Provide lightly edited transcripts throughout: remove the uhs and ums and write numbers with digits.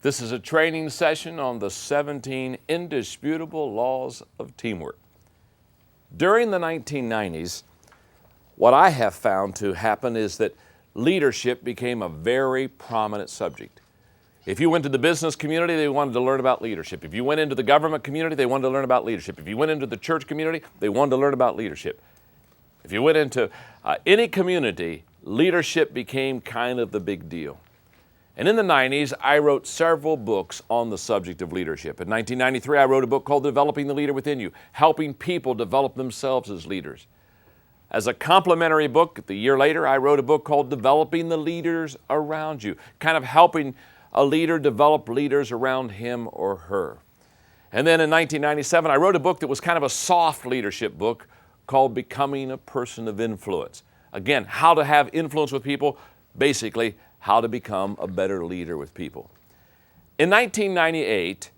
This is a training session on the 17 indisputable laws of teamwork. During the 1990s, what I have found to happen is that leadership became a very prominent subject. If you went to the business community, they wanted to learn about leadership. If you went into the government community, they wanted to learn about leadership. If you went into the church community, they wanted to learn about leadership. If you went into any community, leadership became kind of the big deal. And in the 90s, I wrote several books on the subject of leadership. In 1993, I wrote a book called Developing the Leader Within You, helping people develop themselves as leaders. As a complementary book, the year later, I wrote a book called Developing the Leaders Around You, kind of helping a leader develop leaders around him or her. And then in 1997, I wrote a book that was kind of a soft leadership book called Becoming a Person of Influence. Again, how to have influence with people, basically how to become a better leader with people. In 1998,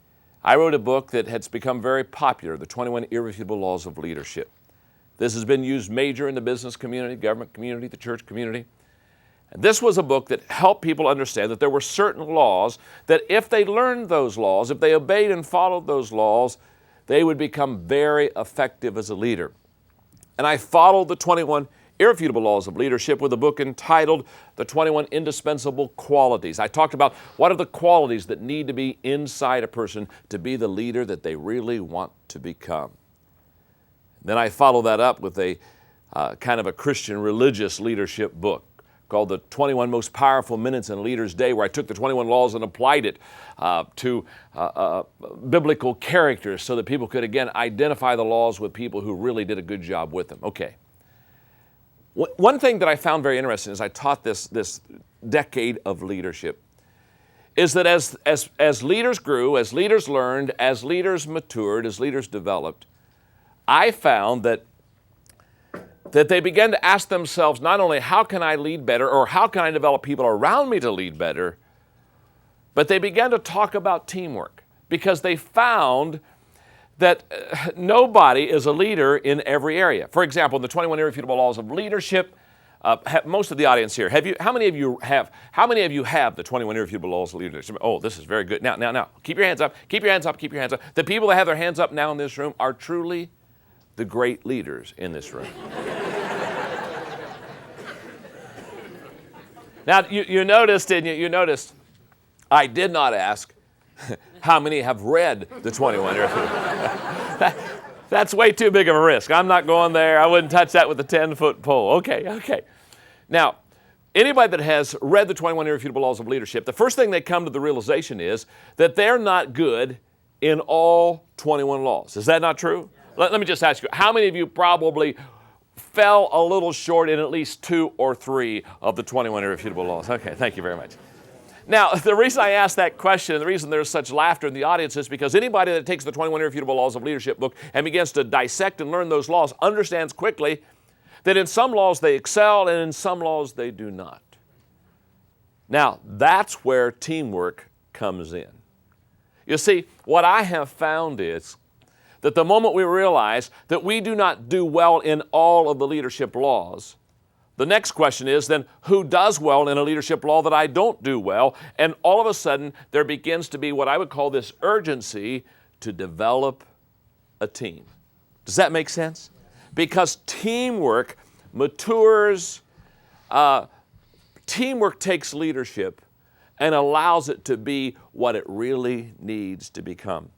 I wrote a book that has become very popular, The 21 Irrefutable Laws of Leadership. This has been used major in the business community, government community, the church community. And this was a book that helped people understand that there were certain laws that if they learned those laws, if they obeyed and followed those laws, they would become very effective as a leader. And I followed the 21 Irrefutable Laws of Leadership with a book entitled The 21 Indispensable Qualities. I talked about what are the qualities that need to be inside a person to be the leader that they really want to become. Then I followed that up with a kind of a Christian religious leadership book called The 21 Most Powerful Minutes in a Leader's Day, where I took the 21 laws and applied it to biblical characters so that people could, again, identify the laws with people who really did a good job with them. Okay. One thing that I found very interesting as I taught this decade of leadership is that as leaders grew, as leaders learned, as leaders matured, as leaders developed, I found that they began to ask themselves not only how can I lead better or how can I develop people around me to lead better, but they began to talk about teamwork because they found that nobody is a leader in every area. For example, in the 21 Irrefutable Laws of Leadership, most of the audience here, how many of you have the 21 Irrefutable Laws of Leadership? Oh, this is very good. Now, keep your hands up, keep your hands up, keep your hands up. The people that have their hands up now in this room are truly the great leaders in this room. Now, you noticed, I did not ask how many have read the 21 Irrefutable. That's way too big of a risk. I'm not going there. I wouldn't touch that with a 10-foot pole. Okay. Now, anybody that has read the 21 Irrefutable Laws of Leadership, the first thing they come to the realization is that they're not good in all 21 laws. Is that not true? Let me just ask you, how many of you probably fell a little short in at least 2 or 3 of the 21 Irrefutable Laws? Okay, thank you very much. Now, the reason I asked that question, and the reason there's such laughter in the audience is because anybody that takes the 21 Irrefutable Laws of Leadership book and begins to dissect and learn those laws understands quickly that in some laws they excel and in some laws they do not. Now, that's where teamwork comes in. You see, what I have found is that the moment we realize that we do not do well in all of the leadership laws, the next question is then, who does well in a leadership law that I don't do well? And all of a sudden, there begins to be what I would call this urgency to develop a team. Does that make sense? Because teamwork matures, teamwork takes leadership and allows it to be what it really needs to become.